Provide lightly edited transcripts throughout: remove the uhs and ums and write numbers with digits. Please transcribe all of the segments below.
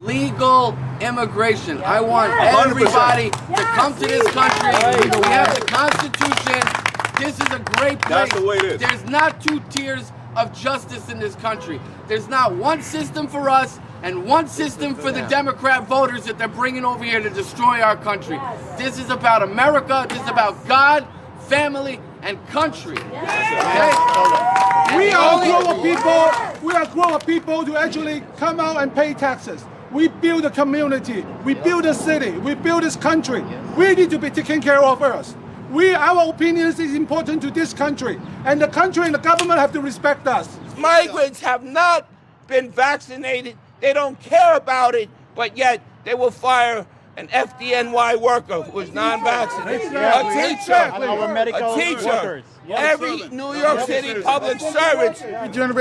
Legal immigration. I want everybody to come to this country. We have the Constitution. This is a great place. That's the way it is. There's not two tiers of justice in this country. There's not one system for us and one system for the Democrat voters that they're bringing over here to destroy our country. This is about America. This is about God, family, and country. Okay? We are a group of people. We are a group of people to actually come out and pay taxes. We build a community. We build a city. We build this country. We need to be taken care of first. Our opinions is important to this country, and the country and the government have to respect us. Migrants have not been vaccinated. They don't care about it, but yet they will fire an FDNY worker who is non-vaccinated, a teacher, every New York City public servant,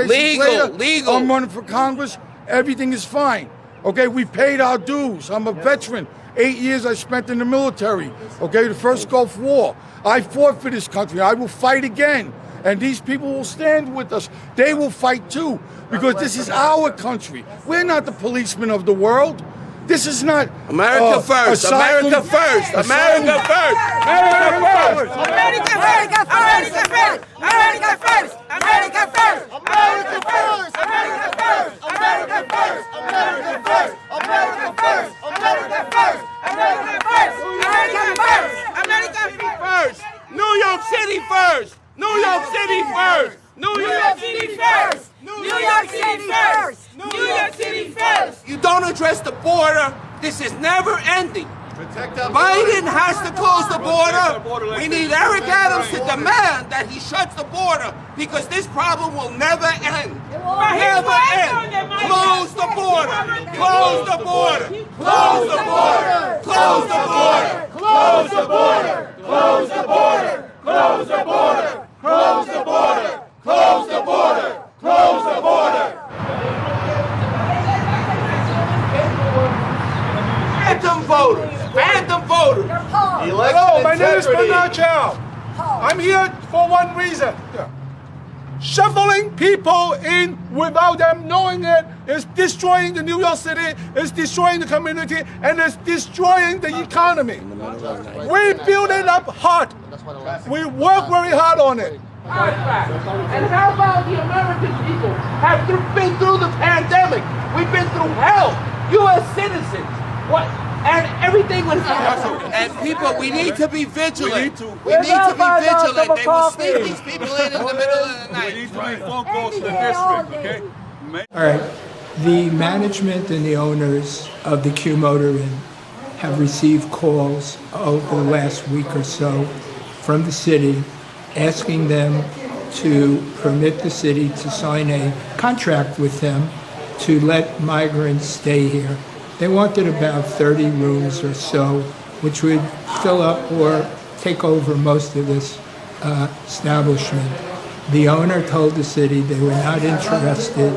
legal. I'm running for Congress. Everything is fine. Okay, we paid our dues. I'm a veteran. 8 years I spent in the military. Okay, the first Gulf War. I fought for this country. I will fight again. And these people will stand with us. They will fight too, because this is our country. We're not the policemen of the world. This is not America first. America first. America first. America first. America first. America first. America first. America first. America first. America first. America first. America first. America first. America first. America first. America first. America first. New York City first. New York City first. New York City first. New York City first. New York City first. You don't address the border, this is never ending. Biden has to close the border. We need Eric Adams to demand that he shuts the border, because this problem will never end. Never end. Close the border. Close the border. Close the border. Close the border. Close the border. Close the border. Close the border. Close the border. Close the border. Close the border. Phantom voters. Phantom voters. Hello, my name is Bernard Chow. I'm here for one reason. Shuffling people in without them knowing it is destroying the New York City, is destroying the community, and is destroying the economy. We build it up hard. We work very hard on it. And how about the American people have been through the pandemic? We've been through hell. U.S. citizens. What? And everything was and people, we need to be vigilant. We need to be vigilant. They will sneak these people in the middle of the night. We need to make phone calls to the district, okay? All right. The management and the owners of the Kew Motor Inn have received calls over the last week or so from the city asking them to permit the city to sign a contract with them to let migrants stay here. They wanted about 30 rooms or so, which would fill up or take over most of this establishment. The owner told the city they were not interested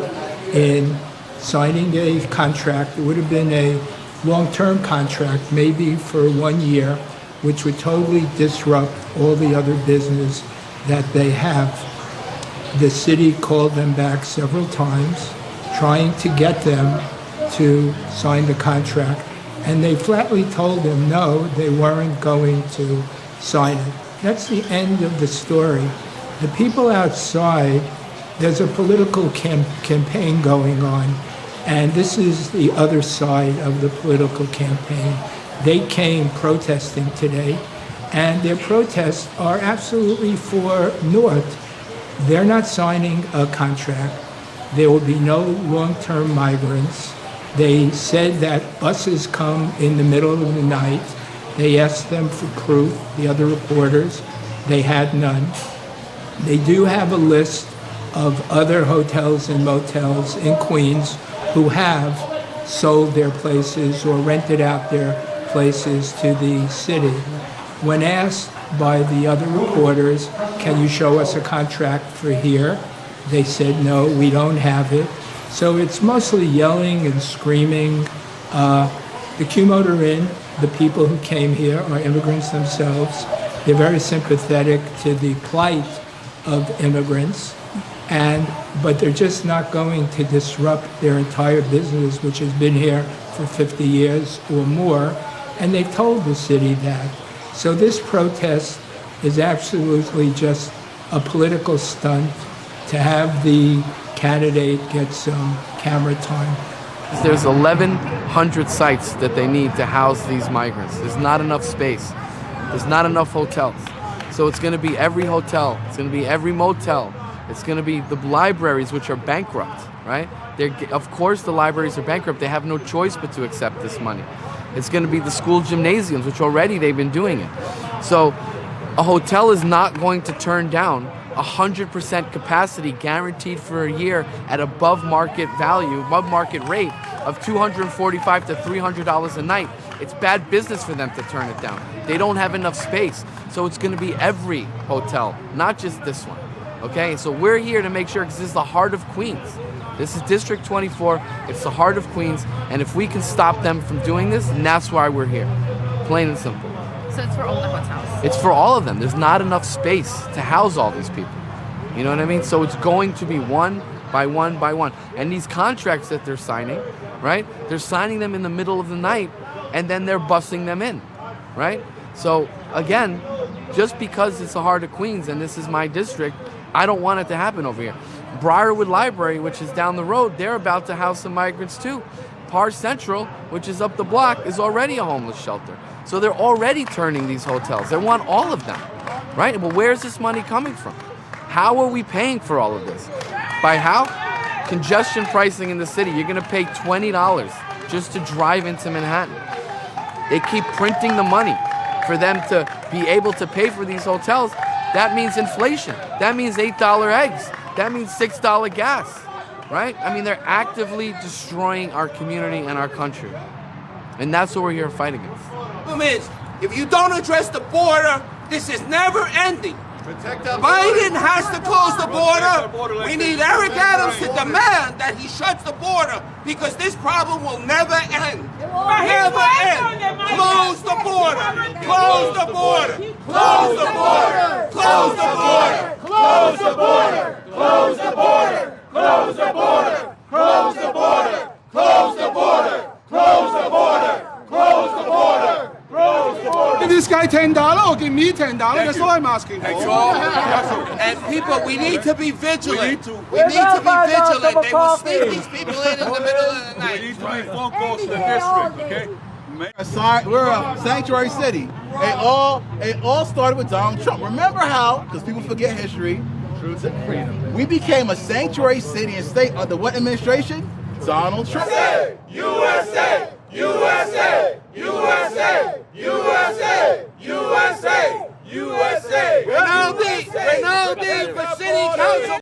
in signing a contract. It would have been a long-term contract, maybe for 1 year, which would totally disrupt all the other business that they have. The city called them back several times, trying to get them to sign the contract, and they flatly told them no, they weren't going to sign it. That's the end of the story. The people outside, there's a political campaign going on, and this is the other side of the political campaign. They came protesting today, and their protests are absolutely for North. They're not signing a contract. There will be no long-term migrants. They said that buses come in the middle of the night. They asked them for proof, the other reporters. They had none. They do have a list of other hotels and motels in Queens who have sold their places or rented out their places to the city. When asked by the other reporters, can you show us a contract for here? They said, no, we don't have it. So it's mostly yelling and screaming. The Kew Motor Inn, the people who came here are immigrants themselves. They're very sympathetic to the plight of immigrants, but they're just not going to disrupt their entire business, which has been here for 50 years or more, and they've told the city that. So this protest is absolutely just a political stunt to have the candidate get some camera time. There's 1,100 sites that they need to house these migrants. There's not enough space. There's not enough hotels. So it's going to be every hotel. It's going to be every motel. It's going to be the libraries, which are bankrupt, right? Of course the libraries are bankrupt. They have no choice but to accept this money. It's going to be the school gymnasiums, which already they've been doing it. So a hotel is not going to turn down 100% capacity guaranteed for a year at above market value, above market rate of $245 to $300 a night. It's bad business for them to turn it down. They don't have enough space. So it's going to be every hotel, not just this one. Okay, so we're here to make sure, because this is the heart of Queens. This is District 24, it's the heart of Queens, and if we can stop them from doing this, then that's why we're here. Plain and simple. So it's for all the hotels? It's for all of them. There's not enough space to house all these people. You know what I mean? So it's going to be one by one by one. And these contracts that they're signing, right? They're signing them in the middle of the night, and then they're busing them in, right? So again, just because it's the heart of Queens and this is my district, I don't want it to happen over here. Briarwood Library, which is down the road, they're about to house some migrants too. Par Central, which is up the block, is already a homeless shelter. So they're already turning these hotels. They want all of them, right? But where's this money coming from? How are we paying for all of this? By how? Congestion pricing in the city. You're going to pay $20 just to drive into Manhattan. They keep printing the money for them to be able to pay for these hotels. That means inflation. That means $8 eggs. That means $6 gas, right? I mean, they're actively destroying our community and our country. And that's what we're here to fight against. The problem is, if you don't address the border, this is never ending. Biden has to close the border. We need Eric Adams to demand that he shuts the border, because this problem will never end. Never end. Close the border. Close the border. Close the border. Close the border. Close the border. Close the border. Close the border. Close the border. Close the border. Close the border. Close the border. Give this guy $10 or give me $10. That's all I'm asking for. And people, we need to be vigilant. We need to be vigilant. They will sneak these people in the middle of the night. We need to make phone calls to the district, okay? We're a sanctuary city. It all started with Donald Trump. Remember how, because people forget history, we became a sanctuary city and state under what administration? Donald Trump. USA!